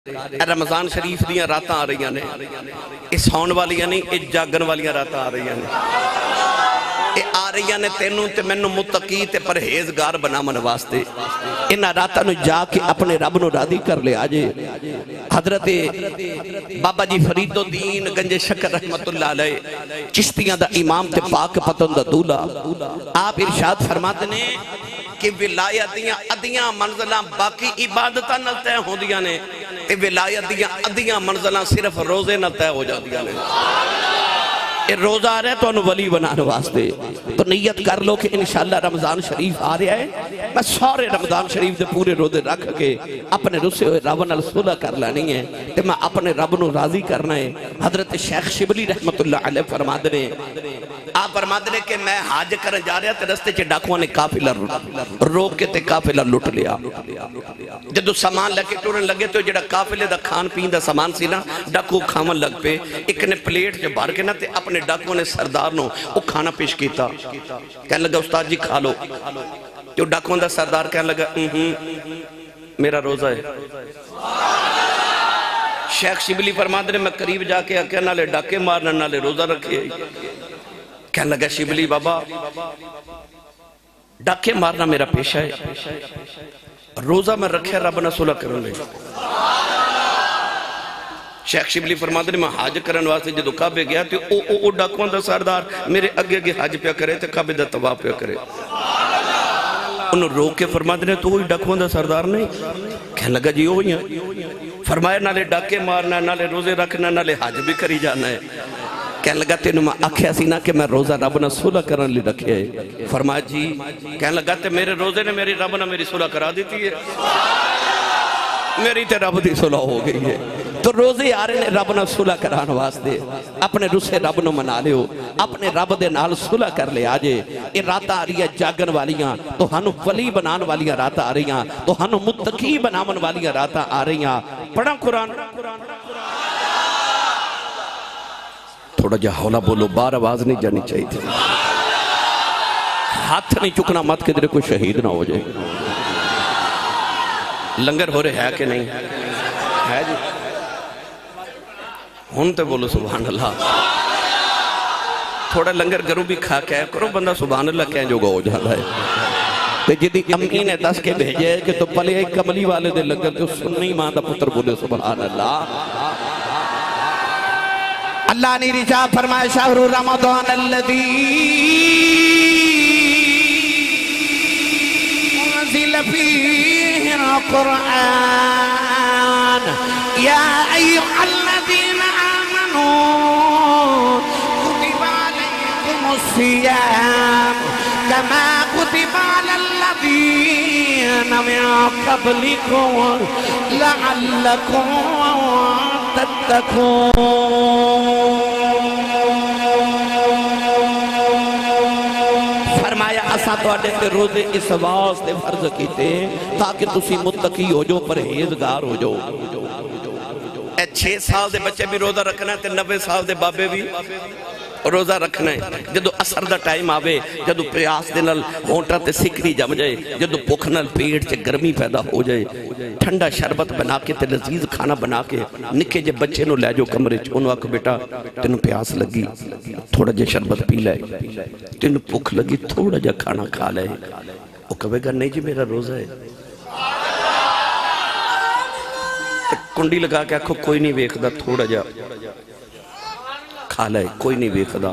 رمضان شریف دیاں راتاں آ رہی نے، یہ سون والیاں نہیں، یہ جاگن والیاں راتاں آ رہی نے، یہ آ رہی نے تینوں تے مینوں متقی تے پرہیزگار بنامن واسطے۔ انہاں راتاں نو جا کے اپنے رب نو راضی کر لے آجے۔ حضرت بابا جی فرید الدین گنج شکر رحمت اللہ علیہ چشتیاں دا امام تے پاک پتن دا دولہ، آپ ارشاد فرماتے نے کہ ولایت دیاں ادیاں منزلہ باقی عبادتاں نہ طے ہو دیاں نے، تے ولایت دیاں ادیاں منزلہ صرف روزے نہ طے ہو جا دیاں نے۔ یہ روزہ آ رہا ہے تو انہوں ولی بنانے واسطے، تو نیت کر لو کہ انشاءاللہ رمضان شریف آ رہا ہے، میں سارے رمضان شریف دے پورے روزے رکھ کے اپنے رسے ہوئے رب نال صلح کر لانی ہے، کہ میں اپنے رب نو راضی کرنا ہے۔ حضرت شیخ شبلی رحمت اللہ علیہ فرماتے ہیں، آپ فرماتے ہیں کہ میں حاج کرن جا رہا تے رستے چے ڈاکواں نے قافلہ روک کے تے قافلہ لٹ لیا۔ جدو سامان لے کے ٹورن لگے تو جڑا قافلے دا کھان پین دا سامان سی نا، ڈاکو کھاون لگ پے، ایک نے پلیٹ جو بھر کے نا تے اپنے ڈاکو نے سردار نو وہ کھانا پیش کیتا، کہنے لگا استاد جی کھا لو۔ جو ڈاکو دا سردار کہنے لگا میرا روزہ ہے۔ شیخ شبلی فرماتے ہیں میں قریب جا کے آکے نالے ڈاکے مارنا نالے روزہ رکھے، کہنے لگا شبلی بابا ڈاکے مارنا میرا پیشہ ہے، روزہ میں رکھے رب نہ صلح کروں لے۔ شیخ شبلی فرماتے ہیں میں حاج کرن واسطے جدو کعبے گیا تھے او ڈاکوان دا سردار میرے اگے اگے حاج پیا کرے تھے، کعبے دا طواف پیا کرے۔ انہوں روک کے فرماتے ہیں تو وہی ڈاکوان دا سردار نہیں؟ کہنے لگا جی وہی ہیں۔ فرمایا نالے ڈاکے مارنا، نالے روزے رکھنا، نالے حاج بھی کری جانا ہے۔ کہنے لگا تینوں میں آکھیا سی نا کہ میں روزہ رب نہ صلح کرن لی رکھے ہے۔ فرمایا جی، کہنے لگا تے میرے روزے نے میری رب نہ میری صلح کرا دیتی ہے، میری تے رب دی صلح ہو گئی ہے۔ تو روزے آ رہے نے رب نہ صلح کران واسطے، اپنے رسے رب نہ منا لے ہو، اپنے رب دے نال صلح کر لے آجے۔ یہ راتہ آ رہی ہے جاگن والیاں، تو ہنو ولی بنان والیاں راتہ آ رہی ہیں، تو ہنو متقی بنامن والیاں راتہ آ رہی ہیں۔ پڑھا قرآن تھوڑا جا حولا بولو، بار آواز نہیں جانی چاہیے تھی، ہاتھ نہیں چکنا مت کہ درے کوئی شہید نہ ہو جائے۔ لنگر ہو رہے ہے کہ نہیں ہے جی؟ ہونتے بولو سبحان اللہ۔ تھوڑا لنگر گرو بھی کھا کے کرو، بندہ سبحان اللہ کہیں جو گا ہو جاتا ہے۔ تو جدی امی نے دس کے بھیجے کہ تو پلے ایک کملی والے دے لنگر تو سننی ماں دا پتر بولے سبحان اللہ۔ اللہ نے رجا فرمائے شہر رمضان الذی انزل فیہ القرآن یا ایہا الذین آمنوا کتب علیکم الصیام کما کتب علی الذین من قبلکم لعلکم تتقون۔ فرمایا اساں تواڈے تے روزے اس واسطے فرض کیتے تاکہ تسی متقی ہو جو، پرہیزگار ہو جو۔ 6 سال دے بچے بھی روزہ رکھنا ہے تے 90 سال دے بابے بھی روزہ رکھنا ہے۔ جدو اثر دا ٹائم آوے، جدو پیاس دے نال ہونٹا تے سکری جم جائے، جدو بھوک نال پیٹ چے گرمی پیدا ہو جائے، ٹھنڈا شربت بنا کے تے لذیذ کھانا بنا کے نکے جے بچے نو لے جو کمرے چ، انہوں آکھ بیٹا تینوں پیاس لگی تھوڑا جے شربت پی لائے، تینوں بھوک لگی تھوڑا جے کھانا کھا لائے۔ وہ کہے گا نہیں جی میرا روزہ ہے، کنڈی لگا کے آکھو کوئی نہیں ویکھدا، تھوڑا جا کھا لائے، کوئی نہیں ویکھدا۔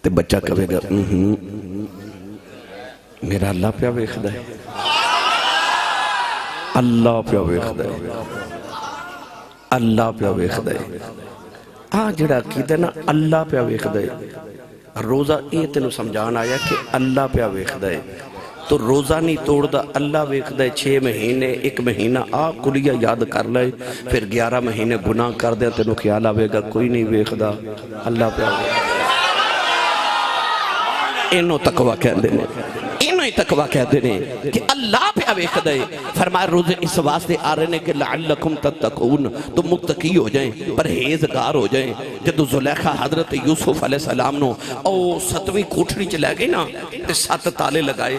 تے بچہ کہے گا میرا اللہ پیا ویکھدا ہے، اللہ پیا ویکھدا ہے، اللہ پیا ویکھدا ہے۔ جڑا عقیدہ نا اللہ پیا ویکھدا ہے، روزہ یہ تینوں سمجھان آیا کہ اللہ پیا ویکھدا ہے، تو روزہ نہیں توڑ دا اللہ ویکھدا ہے۔ 6 مہینے 1 مہینہ کلیہ یاد کر لائے، پھر 11 مہینے گناہ کر دیں تینوں خیال آوے گا کوئی نہیں ویکھدا، اللہ پیا ویکھدا۔ اینو تقوی کہہ دینے، اینو ہی تقوی کہہ دینے کہ اللہ پہ ویکھدا ہے۔ فرمایا روزے اس واسطے آ رہے ہیں کہ لعلکم تتقون، تو متقی ہو جائیں، پرہیزگار ہو جائیں۔ جدو زلیخا حضرت یوسف علیہ السلام نو او 7ویں کوٹھڑی چ لے گئی نا تے 7 تالے لگائے،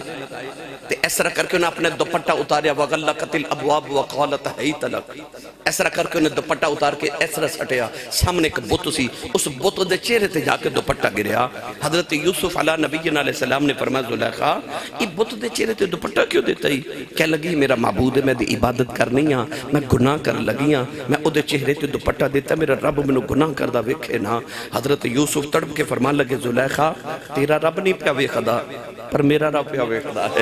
تے اس طرح کر کے انہیں اپنے دوپٹہ اتاریا وغلقت الابواب وقالت حیت لک، اس طرح کر کے انہیں دوپٹہ اتار کے اس طرح سٹیا، سامنے ایک بت سی، اس بت دے چہرے تے جا کے دوپٹہ گریا۔ حضرت یوسف علیہ نبینا علیہ السلام نے فرمایا زلیخا یہ بت دے چہرے تے دوپٹہ کیوں دیتا ہی؟ کہہ لگی میرا معبود ہے، میں دی عبادت کرنی ہاں، میں گناہ کر لگی ہاں، میں او دے چہرے تے دوپٹہ دیتا، میرا رب منو گناہ کردہ ویکھے نا۔ حضرت یوسف تڑپ کے فرمان لگے زلیخا تیرا رب نہیں پیا ویکھدا پر میرا رب پیا ویکھدا ہے۔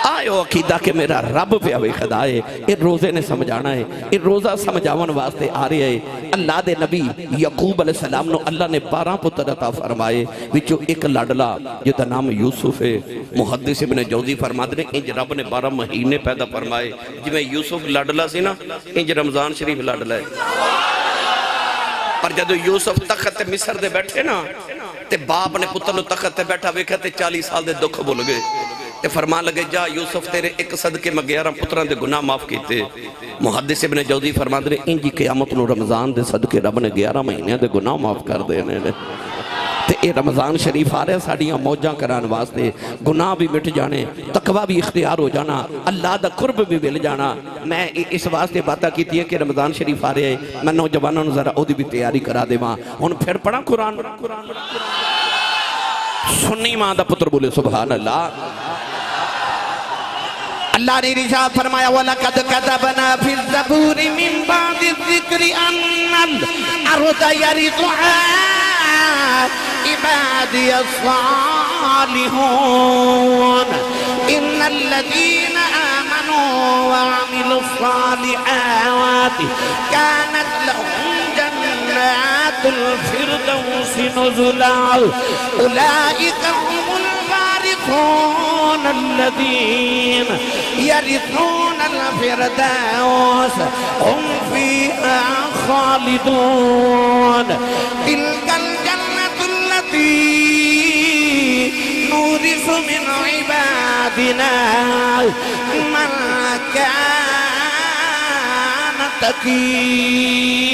آئے عقیدہ کہ میرا رب پیا ویکھدا ہے، یہ روزے نے سمجھانا ہے، یہ روزہ سمجھاون واسطے آ رہے ہیں۔ اللہ دے نبی یعقوب علیہ السلام نو اللہ نے 12 پتر عطا فرمائے، وچوں ایک لڑلا جدا نام یوسف ہے۔ محدث ابن جوزی فرماتے ہیں انج رب نے 12 مہینے پیدا فرمائے، جی میں یوسف لڑلا سی نا انج رمضان شریف لڑلا ہے۔ پر جدو یوسف تخت مصر دے بیٹھے نا تے باپ نے پتر نو تخت تے بیٹھا ویکھا تے 40 سال دے دکھ بھول گئے تے فرمان لگے جا یوسف تیرے ایک صدقے میں 11 پتران دے گناہ معاف کیتے۔ محدث ابن جوزی فرماتے ہیں انجی قیامت نو رمضان دے صدقے رب نے 11 مہینے دے گناہ معاف کر دینے نے۔ تے اے رمضان شریف آ رہے ساڑیاں موجاں کران واسطے، گناہ بھی مٹ جانے، تقوی بھی اختیار ہو جانا، اللہ دا قرب بھی مل جانا۔ میں اس واسطے باتہ کیتی ہے کہ رمضان شریف آ رہے ہیں، میں نوجوانوں ذرا او دی بھی تیاری کرا دے ماں۔ ان پھر پڑھا قرآن سنی ماں دا پتر بولے سبحان اللہ۔ اللہ نے ارشاد فرمایا وَلَقَدْ كَتَبْنَا فِي الزَّبُورِ مِن بَعْدِ الذِّكْرِ أَنَّ الْأَرْضَ يَرِثُهَا عبادي الصالحون إن الذين آمنوا وعملوا الصالحات كانت لهم جنات الفردوس نزلا أولئك هم الوارثون الذين يرثون الفردوس هم فيها خالدون تلك الجنة التي نورث من عبادنا من كان تقيا۔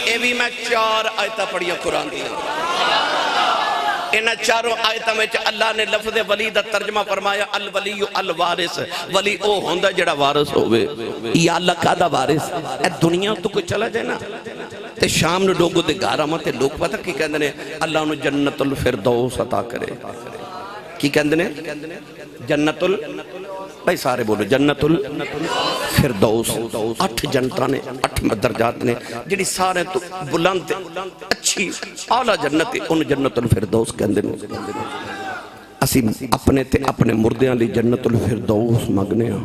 اے بھی میں 4 آیتہ پڑھیا قرآن دیا، انہاں 4 آیتہ میں اللہ نے لفظ ولی دا ترجمہ فرمایا الولی الوارث، ولی او ہوندہ جڑا وارث ہوئے۔ یا اللہ کا دا وارث اے دنیا تو کوئی چلا جائے نا تے شام نے لوگوں دے گارا ماں لوگ پتہ کی کہندے نے اللہ انہوں جنت الفردوس عطا کرے۔ کی کہندے نے جنت بھائی سارے بولو جنت الفردوس 8 جنتاں نے 8 درجات نے جڑی سارے تو بلند اچھی اعلیٰ جنت ان جنت الفردوس کہندے نے۔ اسی اپنے تے اپنے مردیاں لی جنت الفردوس مانگنے ہیں۔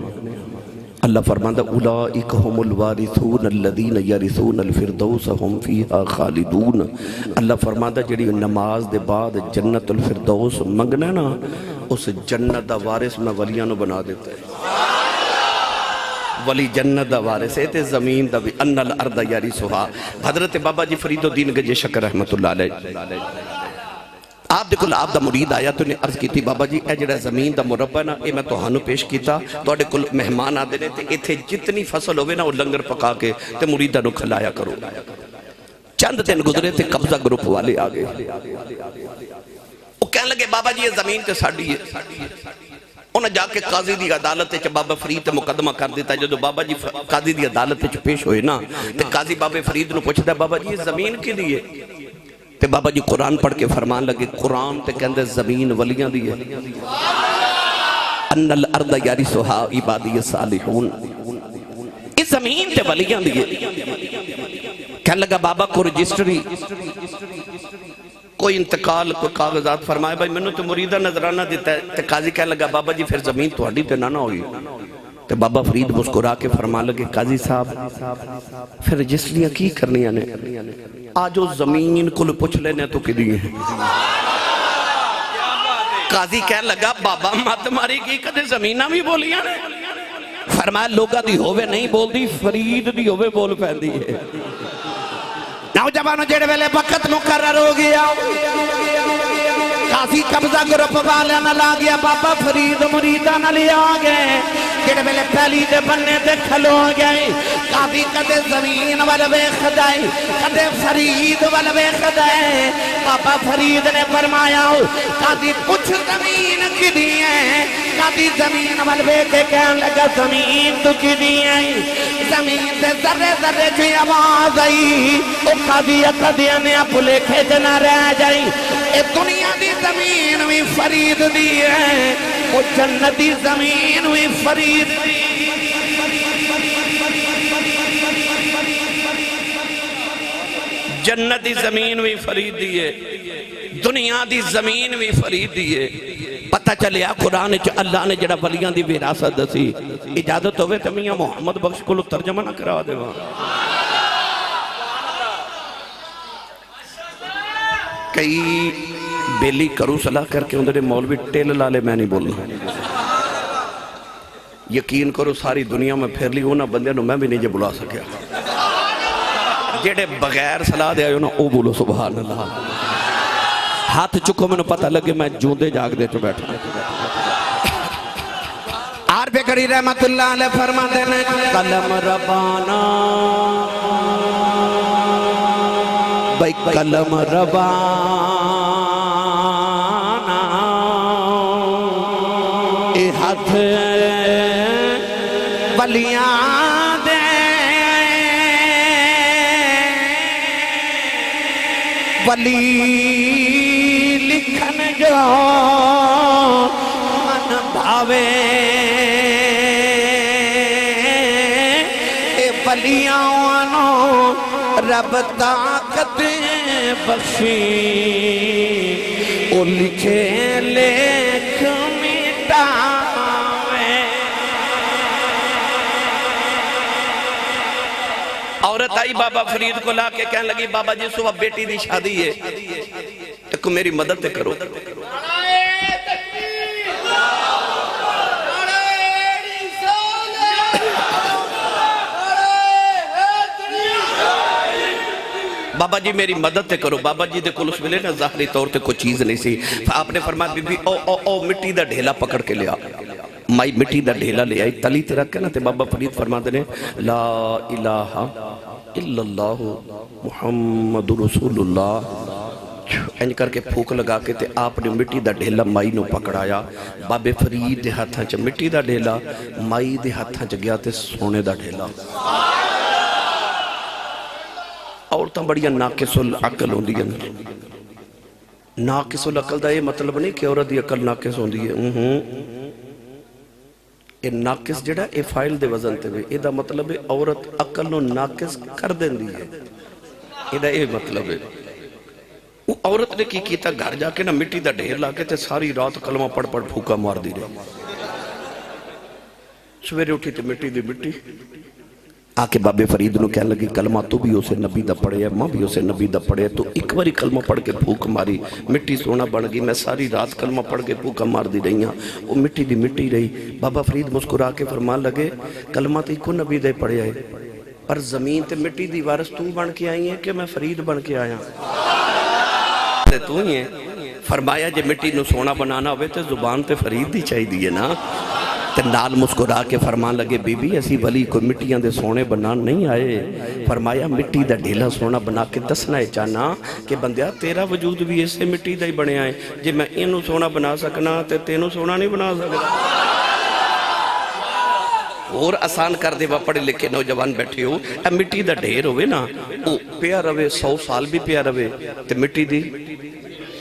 اللہ فرماندہ اولئک هم الوارثون الذین یرثون الفردوس هم فیہا خالدون۔ اللہ فرماندہ جڑی نماز دے بعد جنت الفردوس منگنا نا اس جنت دا وارث میں ولیاں نو بنا دیتا ہے۔ ولی جنت دا وارث ہے تے زمین دا بھی ان الارض یرثھا۔ حضرت بابا جی فرید الدین گجے شکر رحمت اللہ علیہ آپ دیکھو آپ دا مرید آیا تو نے عرض کی تھی بابا جی اے جڑا زمین دا مربع نا اے میں توہانو پیش کیتا تو اڈے کل مہمان آدھے نے تے ایتھے جتنی فصل ہوئے نا وہ لنگر پکا کے تے مریدہ نو کھلایا کرو۔ چند دن گزرے تے قبضہ گروپ والے آگے وہ کہنے لگے بابا جی یہ زمین تے ساڑی ہے۔ انہیں جا کے قاضی دی عدالت تے بابا فرید تے مقدمہ کر دیتا ہے۔ جو بابا جی قاضی دی عدالت تے پیش ہوئے نا تے قاضی بابا فرید نو پوچھتا ہے بابا جی یہ زمین کی لیے تے بابا جی قرآن پڑھ کے فرمان لگے قرآن تے کہندے زمین ولیاں دی ہے ان الارض یرثھا عبادی الصالحون، اس زمین تے ولیاں دی ہے۔ کہنے لگا بابا کو رجسٹری کوئی انتقال کوئی کاغذات فرمائے بھائی میں نے تو مریدہ نظرانہ دیتا ہے تے قاضی کہنے لگا بابا جی پھر زمین تو ہڈی تے نہ ہوئی تے بابا فرید مسکرا کے فرمان لگے قاضی صاحب پھر رجسٹریاں کی کرنیاں نے آجو زمین کو پوچھ لینے تو کدی ہیں۔ قاضی کہنے لگا بابا مات ماری کی کدے زمینہ بھی بولیاں نے فرمایا لوگا دی ہوئے نہیں بول دی فرید دی ہوئے بول پہن دی ہے۔ نوجوانوں جڑے ویلے وقت مقرر ہو گیا قاضی قبضہ گروپ والے نہ لا گیا بابا فرید مریدہ نہ لیا گئے جڑے ویلے پہلی دے بننے تے کھلو گئے قاضی کدے زمین والا ویکھ دے کدے فرید والا ویکھ دے بابا فرید نے فرمایا قاضی پوچھ زمین کدی ہے قاضی زمین والا ویکھ کے کہن لگا زمین تو کدی ہے زمین تے ذرے ذرے کی آواز آئی او قاضی قاضیاں نے اپلے کھیت نہ رہ جائی اے دنیا دی زمین بھی فرید دی ہے او جنتی زمین بھی فرید دی جنتی زمین بھی فرید دی ہے دنیا دی زمین بھی فرید دی ہے پتہ چلیا قرآن چ اللہ نے جڑا ولیاں دی وراثت دسی اجازت ہوئے تے میاں محمد بخش کو ترجمہ نہ کرا دے کئی بیلی کرو صلاح کر کے اندھے مولوی ٹیل لالے میں نہیں بولنا یقین کرو ساری دنیا میں پھر لی ہونا بندے نو میں بھی نہیں جے بلا سکیا جیڑے بغیر صلاح دے آئے او بولو سبحان اللہ ہاتھ چکو میں نے پتہ لگے میں جوندے جاگ دے تو بیٹھا عرب کری رحمت اللہ علیہ فرما دینے قلم ربانا بھائی قلم ربانا اے ہاتھ ولیاں دے ولی لکھن جو من بھاوے اے ولیاں رب طاقت بخشی او لکھے لکھ مٹاوے عورت آئی بابا فرید کو لا کے کہنے لگی بابا جی صبح بیٹی دی شادی ہے ایک میری مدد کرو بابا جی میری مدد تے کرو بابا جی دے کل اس ملے نا ظاہری طور تے کوئی چیز نہیں سی آپ نے فرمایا بی بی او مٹی دا ڈھیلا پکڑ کے لیا مائی مٹی دا ڈھیلا لے آئی تلی تے رکھ کے نا تے بابا فرید فرما دینے لا الہ الا اللہ محمد رسول اللہ انج کر کے پھوک لگا کے تے آپ نے مٹی دا ڈھیلا مائی نو پکڑایا بابے فرید دے ہاتھاں چ مٹی دا ڈھیلا مائی دے ہاتھاں چ گیا تے سونے دا ڈھیلا عورتاں بڑیاں ناقص العقل ہوندی ہیں ناقص العقل دا یہ مطلب نہیں کہ عورت دی عقل ناقص ہوندی ہے یہ ناقص جڑا یہ فائل دے وزن تے یہ دا مطلب ہے عورت عقل نو ناقص کر دیندی ہے یہ دا یہ مطلب ہے وہ عورت نے کی کیتا گھر جا کے نا مٹی دا ڈھیر لا کے تے ساری رات کلمہ پڑھ پڑھ پھوکا مار دی رہے سویرے اٹھی تے مٹی دی مٹی آکے بابے فرید نو کہنے لگی کلمہ تو بھی اسے نبی دا پڑھے ہے ماں بھی اسے نبی دا پڑھے ہے تو ایک باری کلمہ پڑھ کے پھوک ماری مٹی سونا بن گئی میں ساری رات کلمہ پڑھ کے پھوکا مار دی رہی ہیں وہ مٹی دی مٹی رہی بابا فرید مسکرا کے فرمان لگے کلمہ تو ایک نبی دے پڑھے ہے پر زمین تے مٹی دی وارث تو بن کے آئی ہے کہ میں فرید بن کے آیا تو ہی ہے فرمایا جے مٹی نو سونا بنانا ہوئے تے زبان تے فرید دی چاہی دیئے نا تے نال مسکرا کے فرمان لگے بی بی ایسی ولی کوئی مٹیاں دے سونے بنان نہیں آئے فرمایا مٹی دا ڈھیلا سونا بنا کے دسنا ہے چاہنا کہ بندیا تیرا وجود بھی اسے مٹی دا ہی بنے آئے جے میں انہوں سونا بنا سکنا تے تینوں سونا نہیں بنا سکنا اور آسان کر دے وہ پڑھے لکھے نوجوان بیٹھے ہو اے مٹی دا ڈھیر ہوئے نا او پیا روے 100 سال بھی پیا روے تے مٹی دی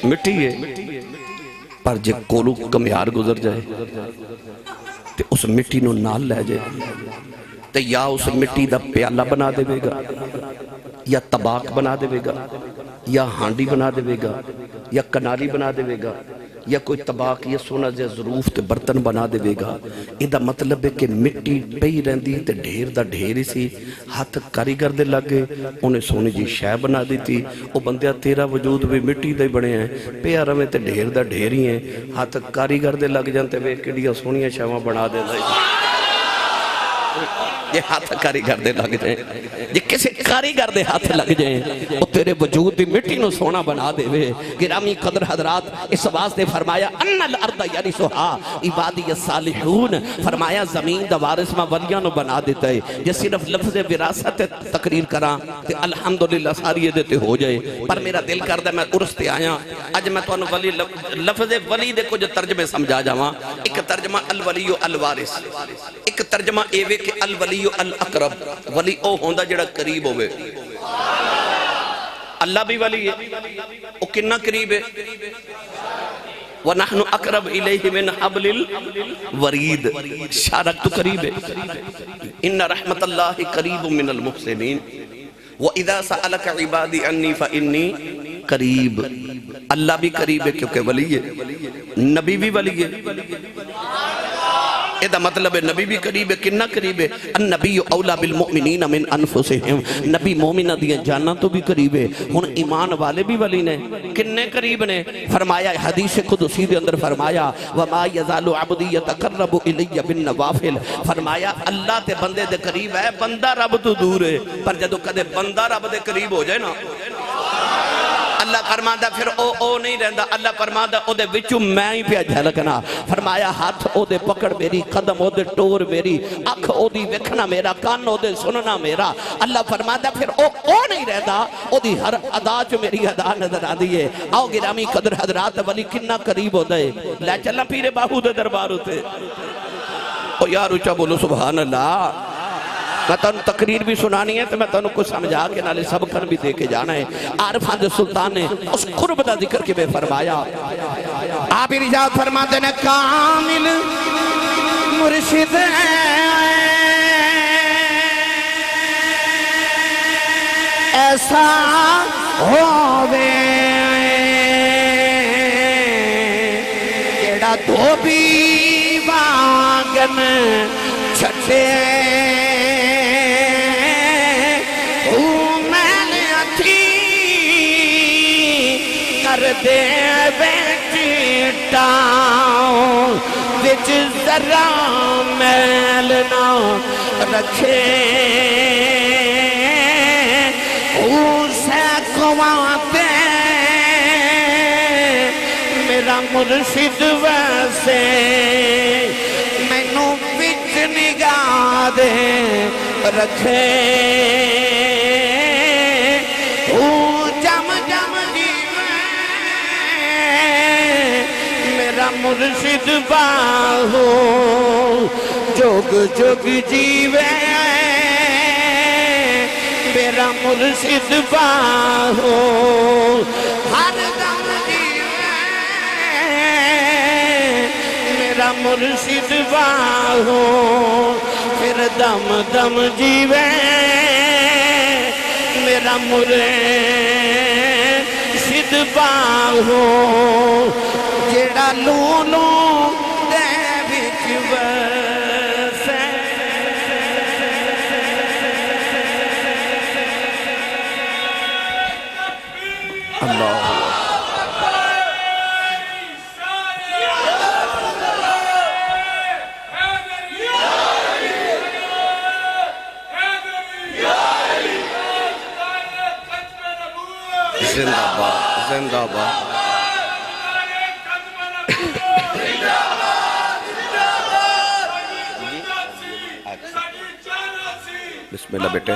مٹی ہے پر جے کولو کمیار گزر جائے تے اس مٹی نو نال لے جائے تے یا اس مٹی دا پیالہ بنا دے گا یا طباق بنا دے گا یا ہانڈی بنا دے گا یا کناری بنا دے گا یا کوئی طباق یا سونا جے ظروف تے برتن بنا دے گا ایدہ مطلب ہے کہ مٹی پئی رہندی تے ڈھیر دا ڈھیر سی ہاتھ کاریگر دے لگے انہیں سونے جی شے بنا دی تھی او بندیا تیرا وجود بھی مٹی دے بڑے ہیں پیا رویں تے ڈھیر دا ڈھیر ہی ہیں ہاتھ کاریگر دے لگ جانتے وے کڑیا سونیاں شیواں بنا دے یہ ہاتھ کاریگر دے لگ جائیں، یہ کسی کاریگر دے ہاتھ لگ جائیں، وہ تیرے وجود دی مٹی نو سونا بنا دے وے۔ گرامی قدر حضرات، اس واسطے فرمایا ان الارض یرثھا عبادی الصالحون، فرمایا زمین دا وارث میں ولیاں نو بنا دیتا ہے۔ یہ صرف لفظ وراثت تقریر کراں تے الحمدللہ ساری دیتے ہو جائے، پر میرا دل کردہ میں عرس تے آیا اج میں تو ولی لفظ ولی دے کچھ ترجمے سمجھا جاواں۔ ایک ترجمہ الولی الوارث، ایک ترجمہ ایوے کہ الولی الاقرب، ولی او ہوندا جڑا قریب ہوئے۔ اللہ بھی ولی ہے، او کنا قریب ہے؟ وَنَحْنُ أَقْرَبْ إِلَيْهِ مِنْ حَبْلِ الْوَرِيدِ، شارک تو قریب ہے۔ إِنَّ رَحْمَةَ اللَّهِ قَرِيبٌ مِنَ الْمُحْسِنِينَ وَإِذَا سَأَلَكَ عِبَادِي عَنِّي فَإِنِّي قریب۔ اللہ بھی قریب ہے کیونکہ ولی ہے، نبی بھی ولی ہے۔ یہ دا مطلب ہے نبی بھی قریب ہے، کننا قریب ہے؟ النبی اولا بالمؤمنین من انفسہم، نبی مومنہ دیا جانا تو بھی قریب ہے۔ ہن ایمان والے بھی ولی نے، کننے قریب نے؟ فرمایا حدیث قدسی دے اندر فرمایا وَمَا يَزَالُ عَبْدِي يَتَقَرَّبُ إِلَيَّ بِالنَّوَافِلِ، فرمایا اللہ تے بندے دے قریب ہے، بندہ رب تو دور ہے، پر جدو کدے بندہ رب دے قریب ہو جائے نا، اللہ فرماندہ پھر او نہیں رہندا، اللہ فرماندہ او دے وچوں میں ہی پہ جھلکنا۔ فرمایا ہاتھ او دے پکڑ میری، قدم او دے ٹور میری، اکھ او دی وکھنا میرا، کان او دے سننا میرا۔ اللہ فرماندہ پھر او نہیں رہندا، او دی ہر ادا جو میری ادا نظر آدھی ہے۔ آؤ گرامی قدر حضرات، ولی کننا قریب ہو دے، لے چلنا پیرے باہو دے دربار ہوتے۔ او یار اچھا بولو سبحان اللہ۔ میں تانوں تقریر بھی سنانی ہے تو میں تانوں کچھ سمجھا کے نالے سبقن بھی دے کے جانا ہے۔ عارفان دے سلطان نے اس قرب دا ذکر کے بے فرمایا، آپ ارجاد فرماتے ہیں کامل مرشد ایسا ہووے کیڑا دھوبی وانگن چھٹے دے بیٹاؤں وچ ذرا میل نہ رکھے، اسے کواتے میرا مرشد ویسے مینوں وچ نگاہ دے رکھے۔ مرشد باہو جوگ جوگ جیوے، میرا مرشد باہو ہر دم جیوے، میرا مرشد باہو پھر دم دم جیوے، میرا مرشد باہو جیڑا لولو دے بچ ویسے۔ اللہ زندہ باد، زندہ باد۔ بسم اللہ بیٹے،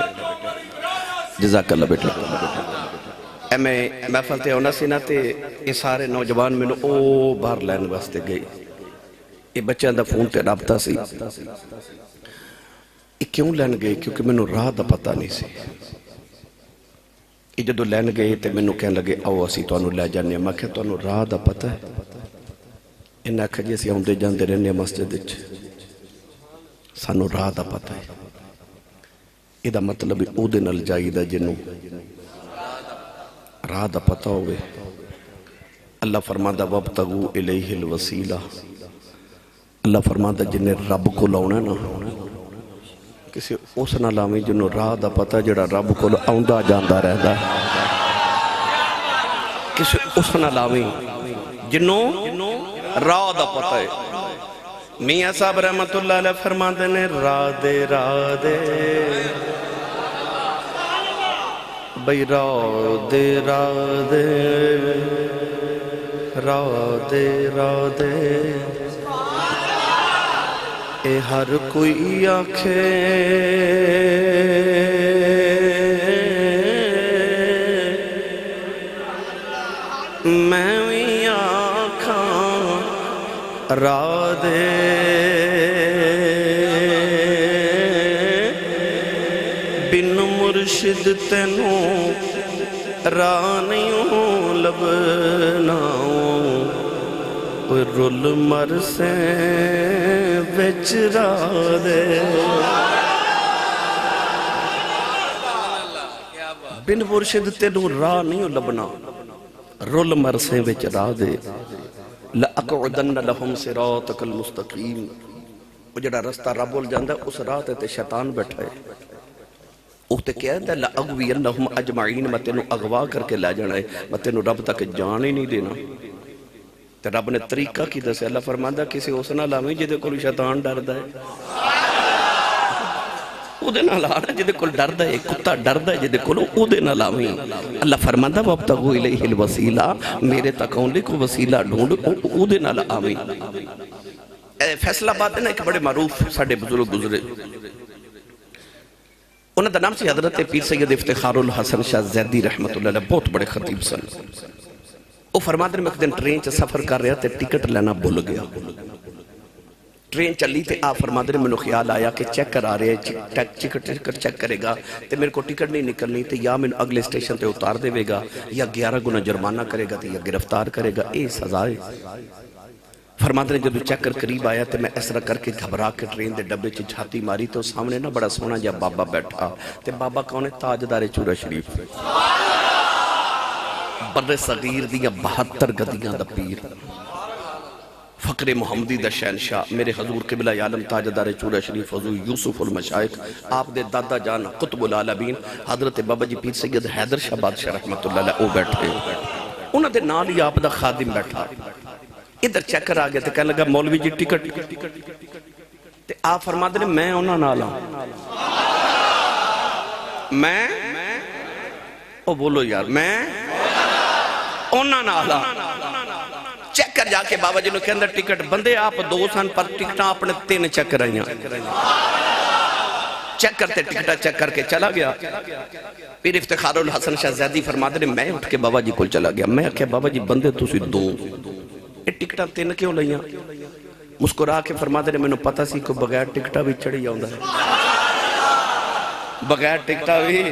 جزاک اللہ بیٹے۔ میں محفل تے ہونا سی نا تے یہ سارے نوجوان میں او باہر لین واسطے گئی، یہ بچیاں دا فون تے رابطہ سی۔ یہ کیوں لین گئی؟ کیونکہ میں راہ دا پتہ نہیں سی۔ یہ جدو لین گئی تے میں کہنے لگے آؤ اسی تو انہوں لے جانے، میں کہا تو انہوں راہ دا پتہ ہے؟ انہیں کہا جیسے ہم دے جاندے رہنے مسجد اچھ، سانو راہ دا پتہ ہے۔ یہ دا مطلب او دے نل جائی دا جنوں راہ دا پتہ ہوئے۔ اللہ فرماندہ وَابْتَغُوا إِلَيْهِ الْوَسِيلَةِ، اللہ فرماندہ جنہیں رب کو لاؤنا نا، کسی اس نہ لاؤیں جنہوں راہ دا پتہ جڑا رب کو آؤندہ جاندہ رہتا ہے، کسی اس نہ لاؤیں جنہوں راہ دا پتہ ہے۔ میاں صاحب رحمت اللہ علیہ فرماتے نے رادے رادے بھئی رادے رادے رادے رادے اے ہر کوئی آنکھے میں بھی آنکھاں رادے بن مرشد تینوں راہ نہیں لبنا رول مر سے بچ رادے بن مرشد تینوں راہ نہیں لبنا رول مر سے بچ رادے لَأَقْعُدَنَّ لَهُمْ صِرَاطَكَ الْمُسْتَقِيمِ وہ جڑا رستہ رب بول جاندہ اس رات تے شیطان بیٹھا ہے وہ تے کہتا ہے لَأَغْوِيَنَّهُمْ أَجْمَعِينَ میں تینوں اغوا کر کے لے جانا ہے میں تینوں رب تک جان ہی نہیں دینا تے رب نے طریقہ کی دسے اللہ فرماندہ کسی اس نہ لاویں جدے کول شیطان ڈردا ہے او دے نہ لانا جدے کول ڈردا ہے کتا ڈردا ہے جدے کول او دے نہ لاویں اللہ فرماندہ وَابْتَغُوا إِلَيْهِ الْوَسِيلَةَ میرے تک آنے کو وسیلہ ڈھونڈ او دے نہ لاویں فیصلہ بات ہے نا ایک بڑے معروف ساڑھے بزرگ گزرے انہوں دا نام سے حضرت پیر سید افتخار الحسن شاہ زیدی رحمت اللہ علیہ بہت بڑے خطیب سن وہ فرماتے ہیں میں ایک دن ٹرین چا سفر کر رہا تھے ٹکٹ لینا بھول گیا ٹرین چلی تھے آپ فرماتے ہیں میں نے خیال آیا کہ چیک کر آ رہے ہیں ٹکٹ چیک کرے گا تو میرے کو ٹکٹ نہیں نکلنی تو یا میں اگلے سٹیشن تے اتار دے گا یا 11 گنا جرمانہ کرے گا تو یا گرفتار کرے گا اے سزائے فرماتے ہیں جب چیک کر قریب آیا تو میں اس طرح کر کے گھبرا کے ٹرین دے ڈبے چی چھاتی ماری تو سامنے نا بڑا سونا جا بابا بیٹھا تو بابا کون ہے تاجدار چورہ شریف بر صغیر دیا 72 گدیاں دا پیر فقر محمدی دا شہنشاہ میرے حضور قبلہ عالم تاجدار چورہ شریف حضور یوسف المشائق آپ دے دادا جان قطب العالمین حضرت بابا جی پیر سید حیدر شاہ بادشاہ رحمت اللہ علیہ او بیٹھے انہوں دے نال ہی آپ دا خادم بیٹھا ادھر چیک کر آگیا تو کہنے لگا مولوی جی ٹکٹ تو آپ فرما دے میں انہاں نالا میں او بولو یار میں انہاں نالا چیک کر جا کے بابا جی نے کہ اندر ٹکٹ بندے آپ 2 سن پر ٹکٹاں اپنے 3 چیک کر آئیاں چیک کرتے ٹکٹا چیک کر کے چلا گیا پیر افتخار الحسن شاہ زیدی فرما دے میں اٹھ کے بابا جی کو چلا گیا میں کہ بابا جی بندے تو سی 2 ٹکٹاں 3 کیوں لئیاں مسکرا کے فرما دے میں نے پتا سی کو بغیر ٹکٹا بھی چڑھی جاؤں ہے بغیر ٹکٹا بھی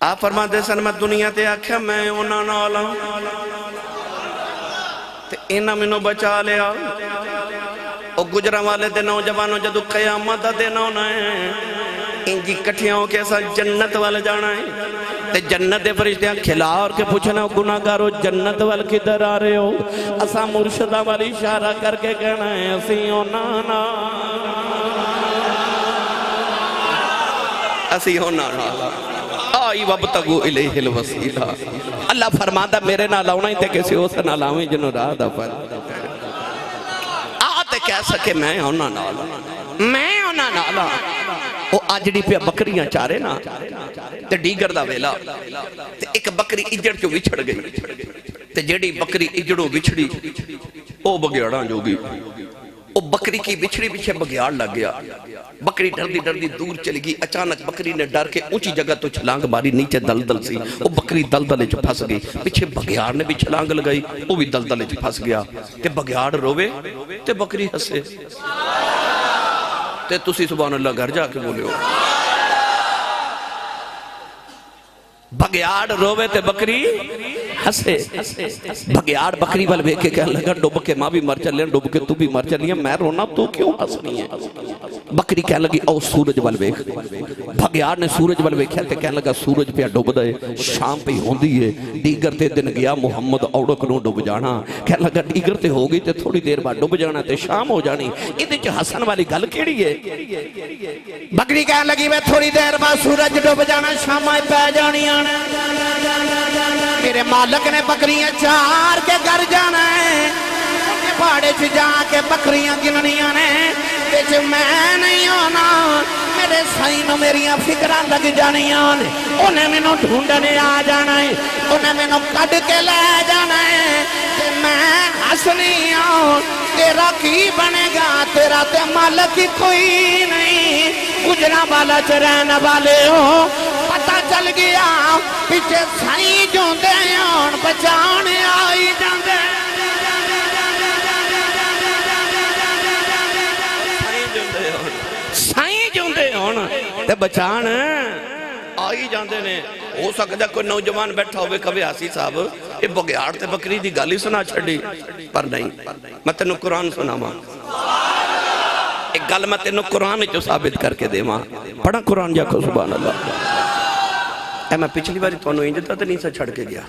آپ فرما دے سن میں دنیا تے آکھیا میں انہاں نالا تے انہاں میں نو بچا لیا او گجرہ والے دے نوجوانوں جدو قیامت دے نو نائیں انجی کٹھیاں کے ساتھ جنت والے جانا ہے تے جنت دے فرشتیاں کھلا اور کے پوچھنا گناہگارو جنت وال کدھر آ رہے ہو اسا مرشدہ والی اشارہ کر کے کہنا ہے اسیوں نانا اسیوں نانا آئی وابتگو الیہ الوسیلہ اللہ فرماتا میرے نہ لاؤنا ہی تے کسی ہو سے نہ لاؤں جنہوں راہ دا پر آتے کہہ سکے میں ہونا نالا میں ہونا نالا وہ آجڑی پہ بکریاں چارے نا تے ڈیگر دا ویلا تے ایک بکری اجڑ چو وچھڑ گئی تے جیڑی بکری اجڑوں وچھڑی او بگیاڑاں جو گئی او بکری کی وچھڑی پیچھے بگیاڑ لگ گیا بکری ڈردی دور چلی گئی اچانک بکری نے ڈر کے اونچی جگہ تو چھلانگ ماری نیچے دلدل سی وہ بکری دلدلے چ پھنس گئی پیچھے بگیاڑ نے بھی چھلانگ لگائی وہ بھی دلدلے چ پھنس گیا تے بگیاڑ روے تے بکری ہسے تے تسی سبحان اللہ گھر جا کے بولے ہو بگیاڑ روے تے بکری ہسے بگیاڑ بکری وال بے کے کہنے لگا ڈوب کے ماں بھی مر چلیں ڈوب کے تو بھی مر چلیں میں رونا تو کیوں ہسنی ہے بکری کہنے لگی او سورج وال بے بگیاڑ نے سورج وال بے کہتے کہنے لگا سورج پہ ڈوب دے شام پہ ہوں دیئے دیگر تے دن گیا محمد اوڑک نو ڈوب جانا کہنے لگا دیگر تے ہو گئی تے تھوڑی دیر بعد ڈوب جانا تے شام ہو جانی ادھے چھ حسن والی گل کیڑی ہے بکری کہنے لگی میں تھوڑی دیر بعد سورج ڈوب جانا شام آئے پہ جانی آنا میرے مالک نے بکریاں چار کے گھر جانا ہے پہاڑے چ جا کے بکریاں گننیاں نے وچ میں نہیں ہونا میرے سائیں نو میریاں فکراں لگ جانیاں نے انہیں مینوں ڈھونڈنے آ جانا ہے انہیں مینوں کڈ کے لے جانا ہے تے میں ہسنی ہوں تیرا کی بنے گا تیرا تے مالک ہی کوئی نہیں گجرا والا چ رہن والے ہو پتہ چل گیا پیچھے سائیں جوندے ہون بچانے آئی جاندے سائیں جوندے ہون تے بچان آئی جاندے نے ہو سکتا کوئی نوجوان بیٹھا ہوئے کبھی حاسی صاحب یہ بگیاڑ تے بکری دی گالی سنا چھڑی پر نہیں میں تینوں قرآن سنا ماں ایک گل میں تینوں قرآن جو ثابت کر کے دے ماں پڑھا قرآن جا کو سبحان اللہ اے میں پچھلی باری تو انہوں انجتا تے نہیں سا چھڑ کے گیا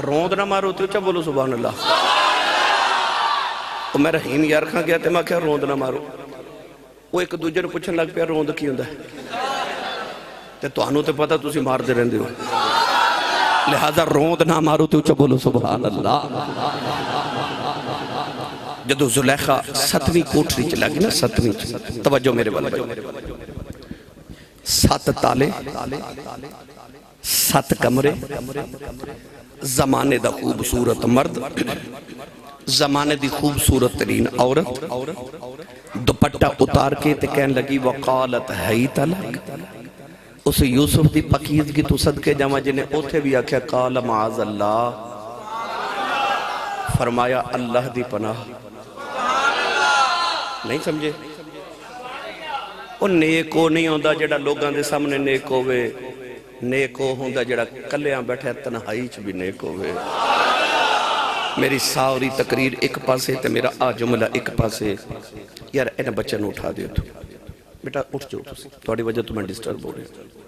روند نہ مارو تو اچھا بولو سبحان اللہ اور میں رحیم یار کھا گیا تے میں کیا روند نہ مارو وہ ایک دوجہ نے پوچھن لگ پیا روند کی ہوندہ ہے تے تو انہوں تے پتا تُسی مار دے رہن دے ہو لہذا روند نہ مارو تو اچھا بولو سبحان اللہ جدو زلیخہ ستویں کوٹری چلا گی نا ستویں توجہ میرے والے 7 تالے 7 کمرے زمانے دا خوبصورت مرد زمانے دی خوبصورت ترین عورت دوپٹہ اتار کے تے کہن لگی وقالت حیت لک اس یوسف دی پکیزگی تو صدقے جمع جنہیں اوتھے بھی آکھیا قال معاذ اللہ فرمایا اللہ دی پناہ نہیں سمجھے وہ نیکو نہیں ہوندہ جڑا لوگاں دے سامنے نیک ہوئے نیکو ہوندہ جڑا کلیاں بیٹھے تنہائی چ بھی نیک ہوئے میری ساری تقریر ایک پاسے تے میرا جملہ ایک پاسے یار اینا بچہ نو اٹھا دیو تو بیٹا اٹھ جو توڑی وجہ تو میں ڈسٹرب ہو رہے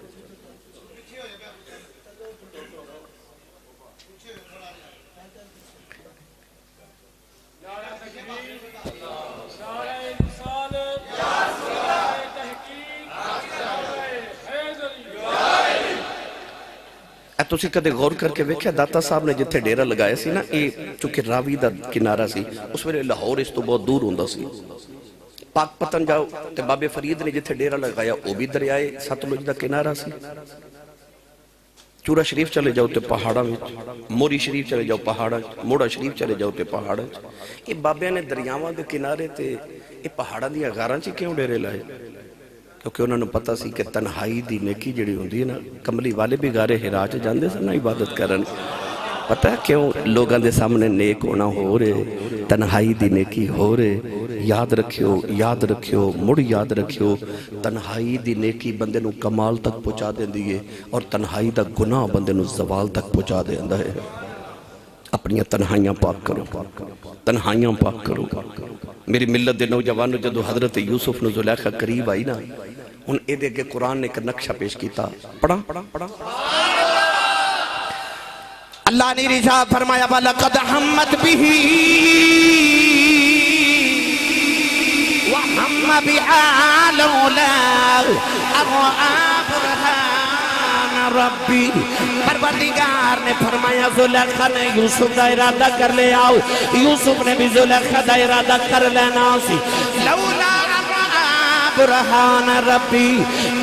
تُسی کدے غور کر کے ویکھیا داتا صاحب نے جتھے ڈیرہ لگائے سی نا یہ چونکہ راوی دا کنارہ سی اس ویلے لاہور اس تو بہت دور ہوندہ سی پاک پتن جاؤ تے باب فرید نے جتھے ڈیرہ لگایا وہ بھی دریائے ستلج دا کنارہ سی چورا شریف چلے جاؤ تے پہاڑا میں موری شریف چلے جاؤ پہاڑا موڑا شریف چلے جاؤ تے پہاڑا یہ بابیاں نے دریاواں دے کنارے تے یہ پہاڑا دیا غاراں چی کیوں ڈیرے لائے کیونکہ انہوں نے پتا سی کہ تنہائی دی نیکی جڑی ہوندی ہے نا کملی والے بھی گارے ہراج جاندے سے نا عبادت کرن پتہ ہے کیوں لوگاں دے سامنے نیک ہونا ہو رہے تنہائی دی نیکی ہو رہے یاد رکھیو مڑ یاد رکھیو تنہائی دی نیکی بندے نو کمال تک پہنچا دیں دیئے اور تنہائی دا گناہ بندے نو زوال تک پہنچا دیں دا ہے اپنی تنہائیاں پاک کرو تنہائیاں پاک کرو میری ملت دے نوجوانو جدو حضرت یوسف نو زلیخہ قریب آئی نا ان اے دے کے قرآن نے ایک نقشہ پیش کیتا پڑھا اللہ نے رشاہ فرمایا وَلَقَدْ حَمَّتْ بِهِ وَحَمَّ بِهَا لَوْلَا أَرْآ بُرْهَانَ رَبِّ پروردگار نے فرمایا زلیخہ نے یوسف دا ارادہ کر لے آؤ یوسف نے بھی زلیخہ دا ارادہ کر لینا سی لولا أَرْآ بُرْهَانَ رَبِّ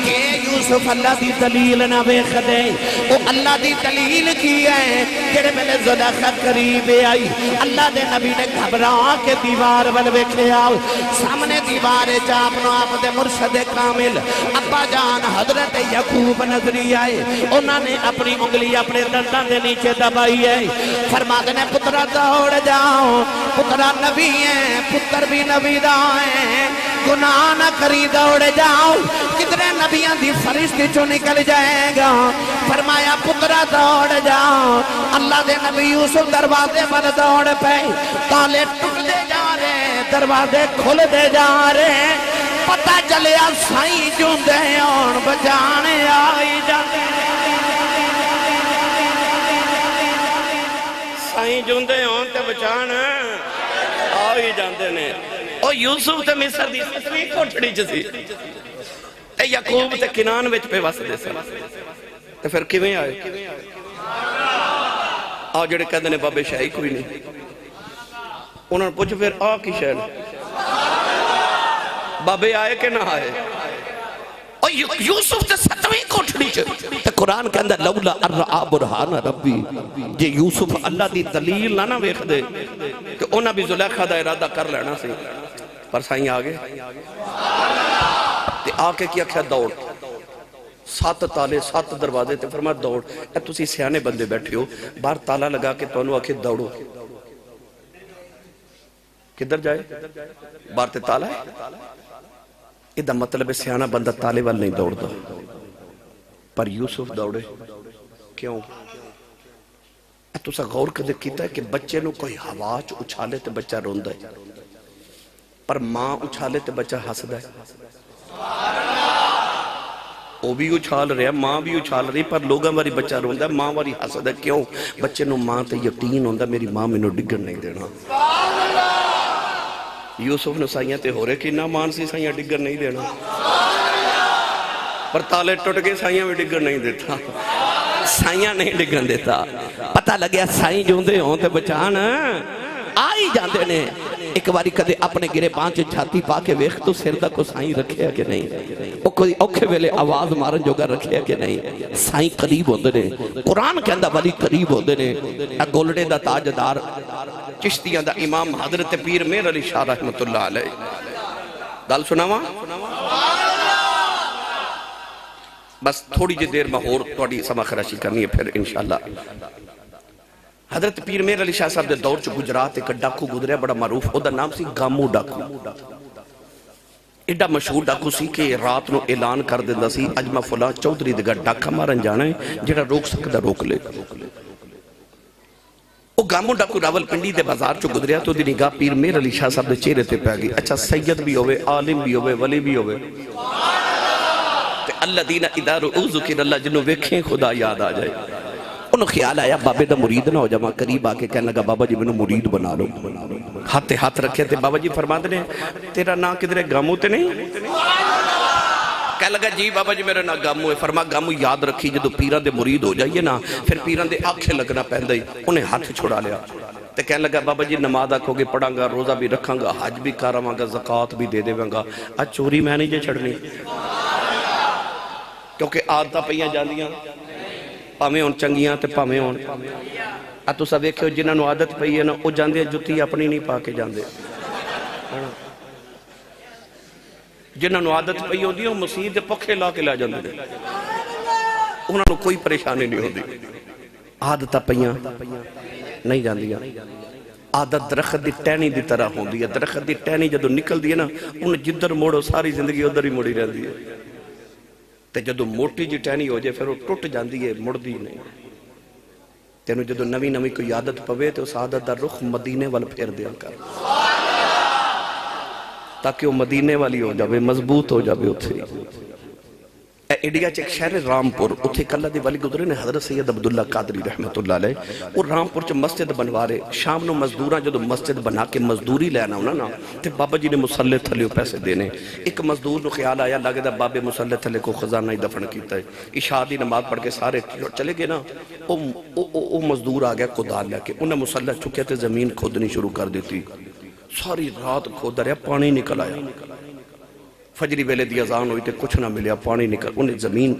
کہ یوسف اللہ دی دلیل نہ بیخ دے وہ اللہ دی دلیل کی ہے جڑے میں نے زلیخہ قریب آئی اللہ دے نبی نے گھبرا کے دیوار بل بیکھے آؤ سامنے دیوار جاپنو آپ دے مرشد کامل ابا جان حضرت یعقوب نظری آئے انہوں نے اپنی انگلی اپنے دندان دے نیچے دبائی ہے فرما دینے پترہ دوڑ جاؤ پترہ نبی ہیں پتر بھی نبی دا ہیں گناہ نہ کری دوڑ جاؤ کتنے نبیاں دی فرشتے چو نکل جائے گا فرمایا پترہ دوڑ جاؤ اللہ دے نبی یوسف دروازے پر دوڑ پہ تالے ٹک دے جا رہے دروازے کھل دے جا رہے پتہ چلیا سائیں جوندے اور بچانے آئی جاتے سائیں جوندے اور تے بچانے آئی جاندے نے او یوسف تے مصر دی ستویں کوٹھڑی جسی تے یعقوب تے کنان وچ پہ واسطے دے سن تے پھر کیویں آئے آ جڑے کہندے نے بابے شاہی کوئی نہیں انہوں نے پوچھ پھر آ کی شہر بابے آئے کہ نہ آئے اور یوسف تے ستویں کوٹھڑی تے قرآن کے اندر لولا ارعا برہان ربی جے یوسف اللہ دی دلیل نہ ویکھ دے کہ انہاں بھی زلیخا دا ارادہ کر لینا سی پر سائیں آگے تے آ کے کیا کیا دوڑ 7 تالے 7 دروازے تے فرمایا دوڑ اے تسی سیانے بندے بیٹھے ہو باہر تالا لگا کے تو انہوں آکے دوڑو کدھر جائے باہر تے تالا ہے ادھا مطلب ہے سیانہ بندہ تالے وال نہیں دوڑ دو پر یوسف دوڑے کیوں تو سا غور کر کیتا ہے کہ بچے نو کوئی ہوا چ اچھالے تے بچہ روندہ ہے پر ماں اچھالے تے بچہ ہسدا ہے وہ بھی اچھال رہا ماں بھی اچھال رہی پر لوگاں واری بچہ روندہ ہے ماں واری ہسدا ہے کیوں بچے نو ماں تے یقین ہوندہ میری ماں میں نو ڈگر نہیں دینا یوسف نے سائیاں تے ہو رہے کہ نہ مان سی سائیاں ڈگر نہیں دینا پر تالے ٹوٹ کے سائیاں بھی ڈگر نہیں دیتا سائیاں نہیں ڈگن دیتا پتہ لگیا سائیں جوندے ہوں تے بچان آئی جاندے نے ایک باری کدے اپنے گرے پانچ چھاتی پا کے ویخ تو سردہ کو سائیں رکھے کہ نہیں کوئی اوکھے ویلے آواز مارن جوگا رکھے کہ نہیں سائیں قریب ہوندے نے قرآن کے اندر ولی قریب ہوندے نے گولڈے دا تاجدار چشتیاں دا امام حضرت پیر میر علی شاہ رحمت اللہ علیہ دال سناوا بس تھوڑی جی دیر میں اور تھوڑی سما خراشی کرنی ہے پھر انشاءاللہ حضرت پیر میر علی شاہ صاحب دے دور چو گجرات ایک ڈاکو گزریا بڑا معروف او دا نام سی گامو ڈاکو ایڈا مشہور ڈاکو سی کہ رات نو اعلان کر دیندہ سی اج میں فلاں چودھری دے گھر ڈاکا مارن جانا ہے جڑا روک سکتا روک لے وہ گامو ڈاکو راول پنڈی دے بازار چو گزریا تو دی نگاہ پیر میر علی شاہ صاحب دے چہرے تے پہ گئی اچھا سید بھی ہوئے عالم بھی ہوئے ولی بھی ہوئے اللہ دینا اذا رؤو ذکر اللہ جنہوں ویکھیں خدا یاد آ جائے انہوں خیال آیا بابے دا مرید نہ ہو جا قریب آکے کہنے لگا بابا جی میں مرید بنا لو ہاتھ رکھے تھے بابا جی فرما دے تیرا نا کدھر گامو تے نہیں کہنے لگا جی بابا جی میرا نا گامو ہے فرما گامو یاد رکھی جدو پیران دے مرید ہو جائیے نا پھر پیران دے آنکھیں لگنا پہن دائی انہیں ہاتھ چھوڑا لیا تے کہنے لگا بابا جی نماز آکھو گے پڑھاں گا روزہ بھی رکھاں گا حج بھی کاراں گا زکاة بھی دے دے گا آج چوری میں نہیں جے چھڑنی کیونکہ آدھا پہیاں جاندیاں پامیں ہون چنگیاں تے پامیں ہون تو سب ایک جنہاں نو عادت پہی ہے نا وہ جاندے جتی اپنی نہیں پا کے جاندے جنہاں نو عادت پہی ہو دی وہ مسیح دے پکھے لا کے لے جاندے انہاں نو کوئی پریشانی نہیں ہو دی عادت پہیاں نہیں جاندیاں عادت درخت دی ٹہنی دی طرح ہوں دی درخت دی ٹہنی جدو نکل دی ہے نا انہیں جدر موڑو ساری زندگی ادھر ہی موڑی رہ دی ہے تے جدو موٹی جی ٹہنی ہو جائے پھر وہ ٹوٹ جاندی ہے مڑ دی نہیں تینو جدو نوی نوی کوئی عادت پوے تو اس عادت دا رخ مدینے وال پھیر دیا کر تاکہ وہ مدینے والی ہو جاوے مضبوط ہو جاوے اتھے انڈیا چ ایک شہر رامپور اتھے کلہ دی والی گزرے نے حضرت سید عبداللہ قادری رحمت اللہ علیہ اور رامپور چ مسجد بنوارے شام نو مزدوراں جدو مسجد بنا کے مزدوری لینا ہونا نا تے بابا جی نے مسلح تھلے پیسے دینے ایک مزدور نو خیال آیا لگے دا بابے مسلح تھلے کو خزانہ ہی دفن کیتا ہے عشاء دی نماز پڑھ کے سارے چلے گئے نا او مزدور آ گیا کدال لے کے انہیں مسلح چکے تے زمین کھودنی شروع کر دیتی ساری رات کھودا رہا پانی نکل آیا فجری ویلے دی اذان ہوئی تے کچھ نہ ملیا پانی نکل انہیں زمین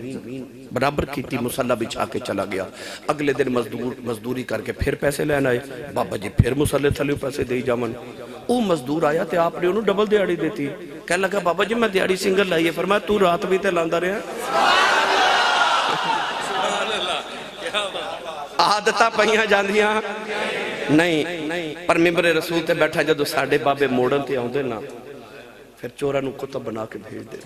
برابر کی تھی مسلح بچھا کے چلا گیا اگلے دن مزدوری کر کے پھر پیسے لینا ہے بابا جی پھر مسلح تھلیوں پیسے دے جامن وہ مزدور آیا تے آپ نے انہوں ڈبل دیاڑی دیتی کہنے لگا بابا جی میں دیاڑی سنگل لائیے فرمایا تو رات بھی تے لاندہ رہا عادتہ پہیاں جاندیاں نہیں پر ممبر رسول تے بیٹھا جدو ساڑھے بابے موڑن تے آؤں دے نا پھر چورہ نو کتب بنا کے بھیج دے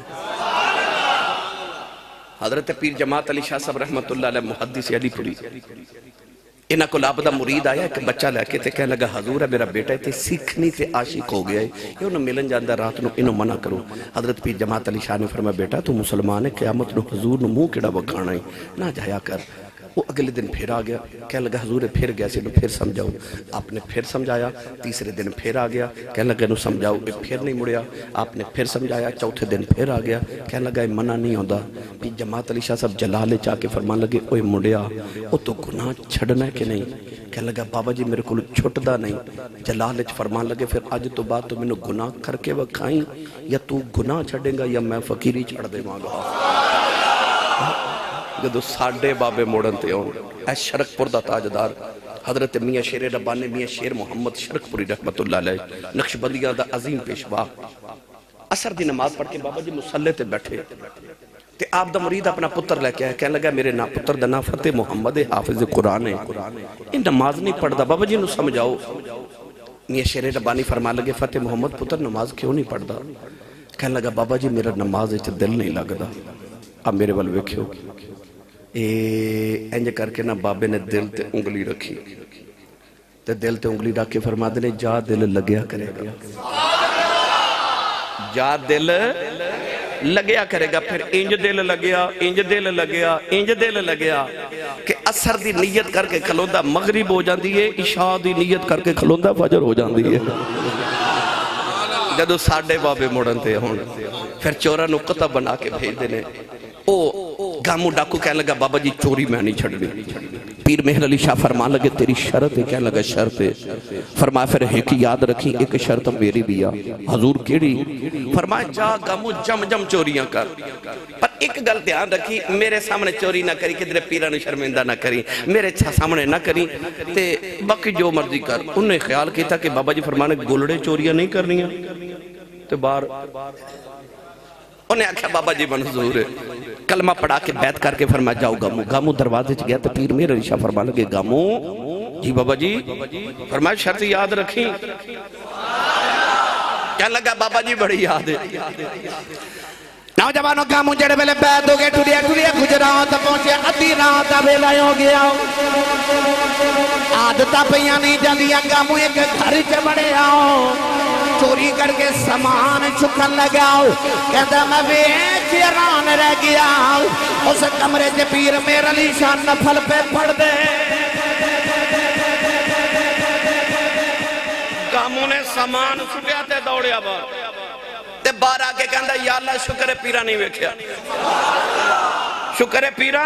حضرت پیر جماعت علی شاہ صاحب رحمت اللہ علیہ محدث علی پوری انہاں کو لابدہ مرید آیا کہ بچہ لے کے تے کہنے لگا حضور ہے میرا بیٹا ہے تے سیکھنی تے عاشق ہو گیا ہے یہ انہوں ملن جاندہ رات نو انہوں منع کرو حضرت پیر جماعت علی شاہ نے فرمایا بیٹا تو مسلمان ہے قیامت نو حضور نو منہ کڑا بکھانا ہے نہ جایا کر وہ اگلے دن پھر آ گیا، کہنے لگا حضور پھر گیا سی پھر سمجھاؤ، آپ نے پھر سمجھایا، تیسرے دن پھر آ گیا، کہنے لگا انہوں سمجھاؤ، پھر نہیں مڑیا، آپ نے پھر سمجھایا، چوتھے دن پھر آ گیا، کہنے لگا منع نہیں ہوتا، بھی جماعت علی شاہ صاحب جلالے چاہ کے فرمان لگے اوے مڑیا وہ تو گناہ چھڑنا ہے کہ نہیں؟ کہنے لگا بابا جی میرے کو چھٹدا نہیں، جلالے چ فرمان لگے پھر اج تو بعد تو مینوں گناہ کر کے وکھائیں، یا تو گناہ چھڑیں گا یا میں فقیری چھڑ دے مانگا۔ جدو ساڑھے بابے موڑن تے ہوں، اے شرک پور دا تاجدار حضرت میاں شیر ربانی میاں شیر محمد شرک پوری رحمت اللہ علیہ نقشبندیاں دا عظیم پیشوا اثر دی نماز پڑھ کے بابا جی مسلح تے بیٹھے تے آپ دا مرید اپنا پتر لے کے آئے، کہنے لگا میرے پتر دا نام فتح محمد حافظ قرآن ہے، یہ نماز نہیں پڑھ دا، بابا جی نو سمجھاؤ۔ میاں شیر ربانی فرما لگے فتح محمد پتر نماز کیوں نہیں پڑھ دا؟ کہنے لگا بابا جی میرا نماز اچھ دل نہیں لگ دا، اب میرے والے ویکھیو انج کر کے نا بابے نے دل تے انگلی رکھی تے دل تے انگلی رکھ کے فرما دے جا دل لگیا کرے گا، جا دل لگیا کرے گا، پھر انج دل لگیا، انج دل لگیا، انج دل لگیا کہ اثر دی نیت کر کے کھلوندہ مغرب ہو جاندی ہے، عشاء دی نیت کر کے کھلوندہ فجر ہو جاندی ہے۔ جدو ساڑھے بابے موڑن تے ہون پھر چورہ نقطہ بنا کے بھیج دینے، او گامو ڈاکو کہنے لگا بابا جی چوری میں نہیں چھڑ دی، پیر مہر علی شاہ فرمان لگے تیری شرط ہے، کہنے لگا شرط ہے، فرمایا پھر ایک یاد رکھی ایک شرط میری بھی آ، حضور کیڑی؟ فرمایا جا گامو جم جم چوریاں کر، پر ایک گل دھیان رکھی میرے سامنے چوری نہ کری، کدھر پیرانو شرمندہ نہ کری، میرے سامنے نہ کری، تے باقی جو مرضی کر۔ انہوں نے خیال کیتا کہ بابا جی فرمانے گولڑے چوریاں نہیں کرنیاں، تے بار انہیں آکھا بابا جی منظور ہے، کلمہ پڑھا کے بیعت کر کے فرمایا جاؤ گامو، گامو دروازے چ گیا تو پیر مہر علی شاہ فرما لگے گامو جی بابا جی، فرمایا شرط یاد رکھیں، کیا لگا بابا جی بڑی یاد ہے۔ نوجوانوں گامو جڑے ویلے بیعت ہو گئے ٹریا ٹریا گجرات پہنچے، ادھی رات دا ویلا ہو گیا، عادتاں پیاں نہیں جاندیاں، گامو ایک گھر چ بڑے آؤ، چوری کر کے سامان چکن لگاؤ، کہتا میں ویکھ حیران رہ گیا، اس کمرے سے پیر مہر علی شاہ نفل پہ پڑھ دے۔ گاموں نے سامان چکیا تے دوڑیا بار تے بار آکے کہندا یا اللہ شکر ہے پیرا نہیں ویکھیا، شکر ہے پیرا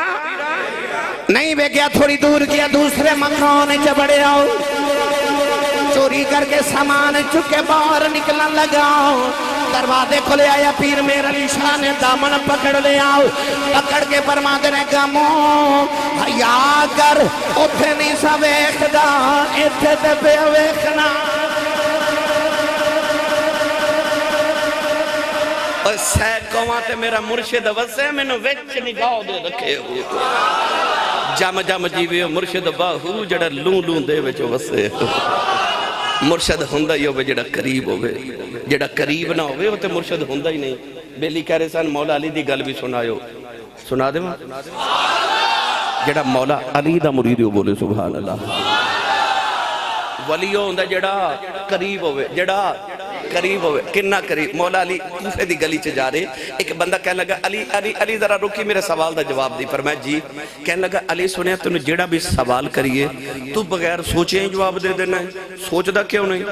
نہیں ویکھیا، تھوڑی دور کیا دوسرے مکان چ بڑے آؤ، چوری کر کے سامان چکے باہر نکلن لگاؤ، دروازے کھلے آیا پیر مہر علی شاہ نے دامن پکڑ لے آؤ، پکڑ کے فرما دے گامو حیا کر، اتھے نہیں سا ویکھدا ایتھے تے پہ ویکھنا۔ اور سیکواں تے میرا مرشد وسے میں نے ویچ نگاہ دے رکھے ہوئے جام جام جیوے مرشد باہو جڑا لوں لوں دے ویچو وسے مرشد ہوندہ ہی ہوئے جڑا قریب ہوئے، جڑا قریب نہ ہوئے وہ تے مرشد ہوندہ ہی نہیں۔ بیلی کہہ رہے سان مولا علی دی گل بھی سنایو، سنا دے ماں جڑا مولا علی دا مرید ہو بولے سبحان اللہ، ولیو ہوندہ جڑا قریب ہوئے، جڑا قریب ہوئے، کنہ قریب۔ مولا علی کوفے دی گلی چ جا رہے، ایک بندہ کہنے لگا علی علی علی ذرا رکی میرے سوال دا جواب دی، فرمایا جی، کہنے لگا علی سنیا تو نے جیڑا بھی سوال کریے تو بغیر سوچے ہی جواب دے دینا ہے، سوچ دا کیوں نہیں؟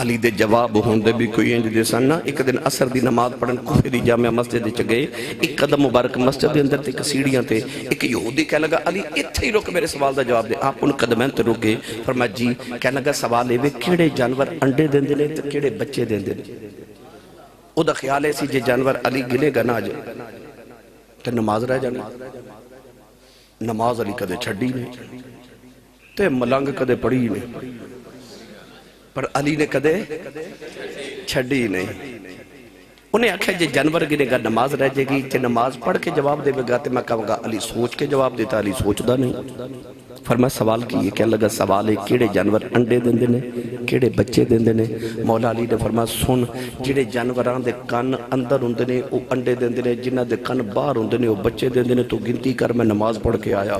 علی دے جواب ہوندے بھی کوئی انج دے سن نا۔ ایک دن عصر دی نماز پڑھن کوفے دی جامع مسجد چ گئے، ایک قدم مبارک مسجد دے اندر تے ایک سیڑھیاں تے ایک یہودی کہنے لگا علی ایتھے ہی رک میرے سوال دا جواب دے، آپ ان قدمین تے رک گئے، فرمایا جی کہنے لگا سوال ہے کیڑے جانور انڈے دیندے نے تے کیڑے بچے دیندے نے؟ او دا خیال ہے سی جے جانور علی گنے گا نہ جائے تے نماز رہ جانے، نماز علی کدے چھڑی نہیں تے ملنگ کدے پڑھی نہیں، پر علی نے کدے چھڑی نہیں۔ انہیں آکھا جے جانور گنے گا نماز رہ جائے گی، جے نماز پڑھ کے جواب دے گا تے میں کہوں گا علی سوچ کے جواب دیتا، علی سوچ دا نہیں۔ فرمایا سوال کی یہ کہنے لگا سوال ہے کیڑے جانور انڈے دیندے نے کیڑے بچے دیندے نے؟ مولا علی نے فرمایا سن جڑے جانوران دے کان اندر ہوندے نے او انڈے دیندے نے، جنہاں دے کان باہر ہوندے نے او بچے دیندے نے، تو گنتی کر میں نماز پڑھ کے آیا۔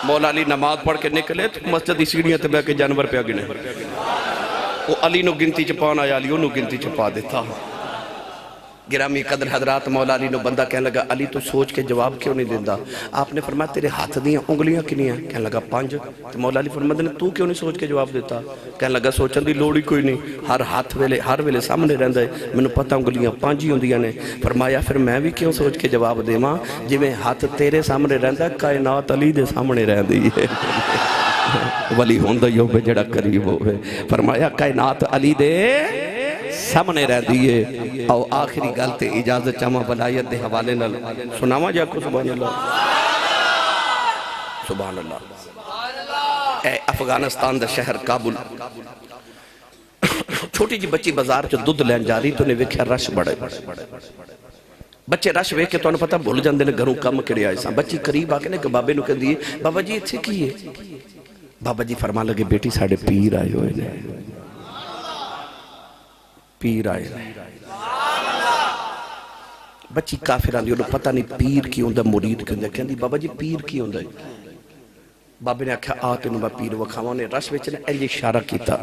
مولا علی نماز پڑھ کے نکلے تو مسجد دی سیڑھیاں تے بیٹھ کے جانور پہ گنے، وہ علی نو گنتی چ پان آیا، علی نو گنتی چ پا دیتا۔ گرامی قدر حضرات مولا علی نو بندہ کہنے لگا علی تو سوچ کے جواب کیوں نہیں دیندہ؟ آپ نے فرمایا تیرے ہاتھ دیاں انگلیاں کنی ہیں؟ کہنے لگا 5۔ تو مولا علی فرمایا تو کیوں نہیں سوچ کے جواب دیتا؟ کہنے لگا سوچن دی لوڑی کوئی نہیں، ہر ویلے سامنے رہندا ہے، مینوں پتہ انگلیاں 5 ہی ہوندیاں نے۔ فرمایا پھر میں بھی کیوں سوچ کے جواب دیواں؟ جویں ہاتھ تیرے سامنے رہندا کائنات علی دے سامنے رہندی ہے۔ ولی ہوندا ہی ہوے جڑا قریب ہوے۔ فرمایا کائنات علی دے سامنے رہ دیئے۔ او آخری گلتے اجازت چاہمہ بلائیت دے حوالے نال سناواں جا کو سبحان اللہ سبحان اللہ۔ اے افغانستان دا شہر کابل، چھوٹی جی بچی بازار چو دودھ لین جا رہی تو نے ویکھیا رش بڑے بچے رش ویکھ کے تو انہوں پتہ بھول جاندے نے گھروں کم کڑے آئے ساں۔ بچی قریب آکے نے کہ بابے نو کہ دیئے بابا جی اتھے کی ہے؟ بابا جی فرما لگے بیٹی ساڑھے پیر آئے ہوئے نے، پیر آئے نے۔ بچی کافران دی انہوں پتہ نہیں پیر کی ہوندہ مرید کی ہوندہ، کہندی بابا جی پیر کی ہوندہ ہے؟ بابے نے آکھا آتے انہوں پیر وکھاواں نے رش ویچ نے ایلی اشارہ کیتا،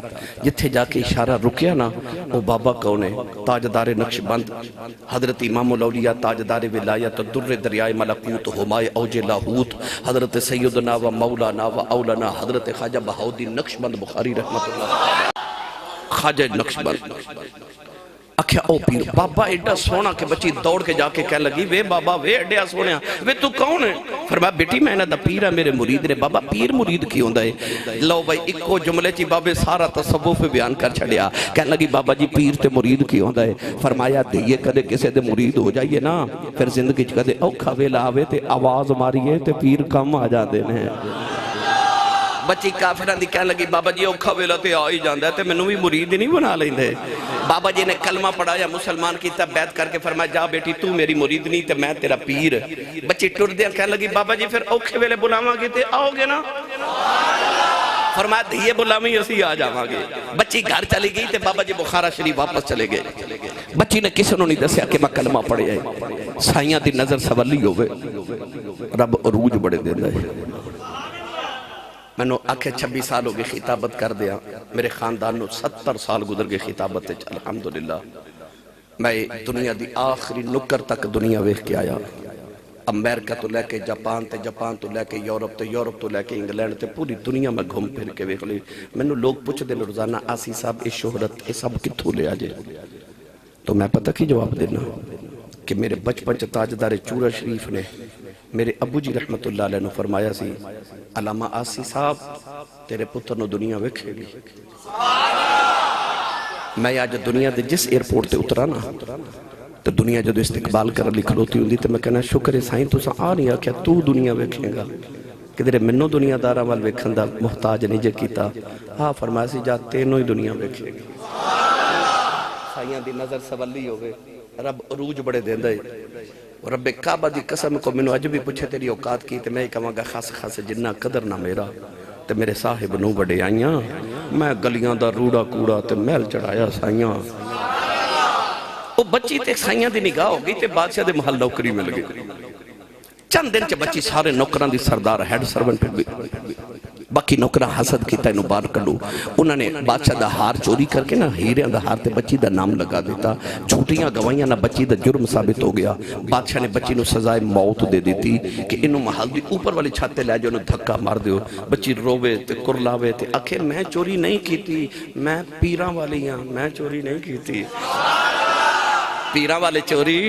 جتھے جا کے اشارہ رکیا نا وہ بابا کونے تاجدار نقش بند حضرت امام الاولیاء تاجدار ولایت در دریائے ملکوت ہمائے اوج لاہوت حضرت سیدنا و مولانا و اولانا حضرت خواجہ بہاؤالدین نقش بند بخاری رحمت اللہ خواجہ نقش بند۔ اکھیا او پیر بابا ایڈا سونا کہ بچی دوڑ کے جا کے کہہ لگی وے بابا وے ایڈیا سونیا وے تو کون ہے؟ فرمایا بیٹی میں نے دا پیر ہے میرے مرید نے۔ بابا پیر مرید کی ہوندہ ہے؟ لو بھائی ایکو جملے چی بابے سارا تصوف بیان کر چھڑیا، کہنے لگی بابا جی پیر تے مرید کی ہوندہ ہے۔ فرمایا دیئے کدے کسے دے مرید ہو جائیے نا پھر زندگی کدے اوکھا ویلا آوے تے آواز ماریے تے پیر کم آ جاندے نے۔ بچی کافران دی کہنے لگی بابا جی اوکھا ویلا تے آئی جاندہ ہے تے میں نو بھی مرید نہیں بنا لیں دے۔ بابا جی نے کلمہ پڑھایا مسلمان کی تب بیعت کر کے فرمایا جا بیٹی تو میری مرید نہیں تے میں تیرا پیر۔ بچی ٹر دیا کہنے لگی بابا جی پھر اوکھے ویلے بلاواں گے تے آؤ گے نا؟ فرمایا دھیے بلاویں اسی آ جاواں گے۔ بچی گھر چلی گئی تے بابا جی بخارا شریف واپس چلے گئے۔ بچی نے کسی نے نہیں دسیا کہ میں کلمہ پڑھے آئے۔ سائیاں دی نظر سوالی ہوئے رب عروج بڑے دیندہ ہے۔ میں نے آکھے 26 سال ہو گئے خطابت کر دیا، میرے خاندان نے 70 سال گزر گئے خطابت الحمدللہ۔ میں دنیا دی آخری نکر تک دنیا ویکھ کے آیا، امریکہ تو لے کے جاپان تے جاپان تو لے کے یورپ تے یورپ تو لے کے انگلینڈ تے پوری دنیا میں گھوم پھر کے ویکھ لی۔ میں نے لوگ پوچھ دے روزانہ آسی صاحب اس شہرت یہ سب کتھوں لے آجے؟ تو میں پتہ کی جواب دینا کہ میرے بچپن چ تاجدار چورا شریف نے میرے ابو جی رحمت اللہ علیہ نے فرمایا سی علامہ آسی صاحب تیرے پتر نو دنیا ویکھے گی۔ میں آج دنیا دے جس ایئرپورٹ تے اترا نا تو دنیا جدو استقبال کر لکھلوتی ہوندی تو میں کہنا شکر ہے سائیں تو سا آ نہیں آکھیا تو دنیا ویکھیں گا کہ تیرے منو دنیا دارا وال ویکھن دا محتاج نہیں جے کیتا۔ ہاں فرمایا سی جا تینوں ہی دنیا ویکھے گی۔ سائیاں دی نظر سوالی ہوئے رب عروج بڑے دیندہ ہے۔ رب کعبہ دی قسم کو منو اج بھی پوچھے تیری اوقات کی تے میں کہاں گا خاص خاص جنہ قدر نہ میرا تے میرے صاحب نو بڑے آئیاں میں گلیاں دا روڑا کوڑا تے محل چڑھایا سائیاں۔ وہ بچی تے سائیاں دی نگاہ ہو گئی تے بادشاہ دے محل نوکری مل گئی۔ چند دن چ بچی سارے نوکران دی سردار ہیڈ سرونٹ بھی باقی نوکرہ حسد کیتا انہوں بار کلو انہوں نے بادشاہ دا ہار چوری کر کے نا ہیریاں دا ہار تے بچی دا نام لگا دیتا چھوٹیاں گوائیاں نا بچی دا جرم ثابت ہو گیا۔ بادشاہ نے بچی نو سزائے موت دے دیتی کہ انہوں محل دی اوپر والی چھاتے لے جو انہوں دھکا مار دیو۔ بچی روے تے کرلاوے تے آخر میں چوری نہیں کیتی میں پیراں والی ہاں میں چوری نہیں کیتی۔ پیراں والے چوری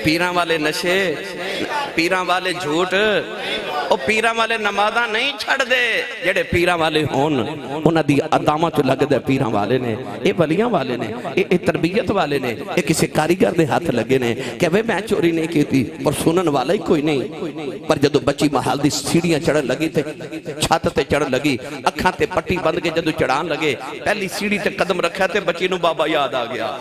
پیراں والے نشے پیراں والے جھوٹ او پیراں والے نمازاں نہیں چھڑ دے جڑے پیراں والے ہون انہاں دی ادامہ تو لگ دے پیراں والے نے اے ولیاں والے نے اے تربیت والے نے اے کسی کاریگر دے ہاتھ لگے نے کہ میں چوری نہیں کیتی اور سنن والا ہی کوئی نہیں۔ پر جدو بچی محل دی سیڑھیاں چڑھ لگی تے چھت تے چڑھ لگی اکھاں تے پٹی بند کے جدو چڑھان لگے پہلی سیڑھی تے قدم رکھا تے بچی نو بابا یاد آ گیا۔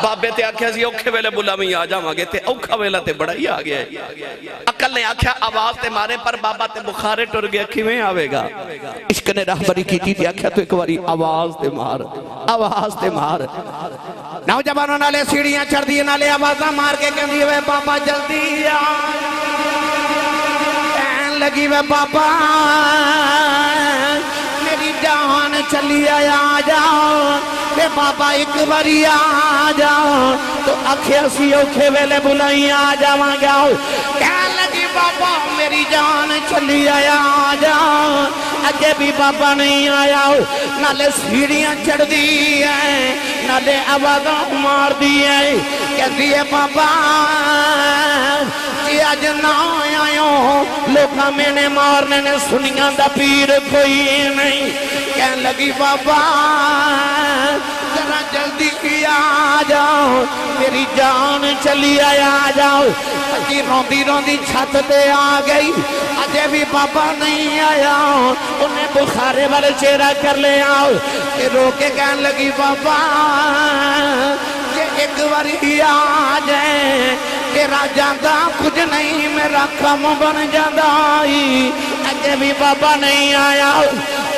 بابے تے آکھیا سی اوکھے ویلے بلاویں آ جاواں گے تے اوکھا ویلا تے بڑا ہی آ گیا ہے۔ عقل نے آکھیا آواز تے مارے پر بابا تے بخارے ٹر گیا کیویں آوے گا؟ عشق نے رہبری کی تے آکھیا تو ایک باری آواز تے مار آواز تے مار۔ نوجوانوں نالے سیڑھیاں چڑھ دی نالے آوازاں مار کے کہندی وے بابا جلدی آ کہن لگی وے بابا میری جان چلی آیا جاؤ تے بابا ایک باری آ جاؤ تو اکھے اسی اوکھے ویلے بلائی آ جاواں گا کہنے لگی بابا میری جان چلی آیا جاؤ اجے بھی بابا نہیں آیا نالے سیڑھیاں چڑھ دی ہے نالے آوازاں مار دی ہے کہتی ہے بابا جی آج نہ آئیوں لوگاں میں نے مارنے نے سنیاں دا پیر کوئی نہیں کہنے لگی بابا ذرا جلدی آ جاؤ میری جان چلی آیا جاؤ اجی روندی روندی چھت تے آ گئی اجے بھی بابا نہیں آیا انہیں بخارے والے چہرہ کر لے آؤ کہ رو کے کہنے لگی بابا کہ ایک باری آ جائے میرا جاندہ کچھ نہیں میرا کم بن جاندہ اجے بھی بابا نہیں آیا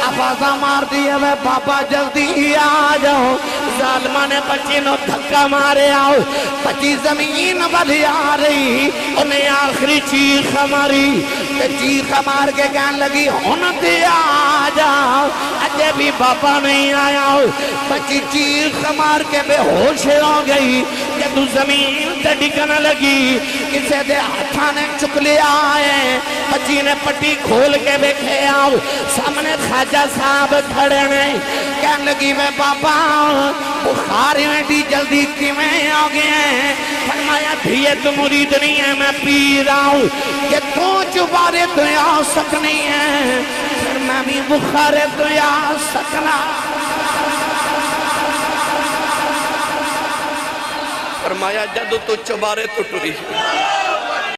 آوازہ مار دیا ہے بابا جلدی آ جاؤ ظالمہ نے بچی نو دھکا مارے آؤ بچی زمین والی آ رہی انہیں آخری چیخ ماری چیخ مار کے کہنے لگی ہونتے آ جاؤ اجے بھی بابا نہیں آیا بچی چیخ مار کے بے ہوش ہو گئی کہ تو زمین تے ڈکن لگی کسے دے ہاتھاں نے چک لیا ہے بچی نے پٹی کھول کے بیٹھے آؤ سامنے خواجہ صاحب کھڑے نے کہنے لگی میں بابا بخاری میں دی جلدی کی میں آ گئے ہیں فرمایا دھیے تو مرید نہیں ہے میں پی رہا ہوں کہ تو چبارے تو آ سکنی ہے پھر میں بھی بخارے تو آ سکنا فرمایا جدو تو چبارے تو ٹری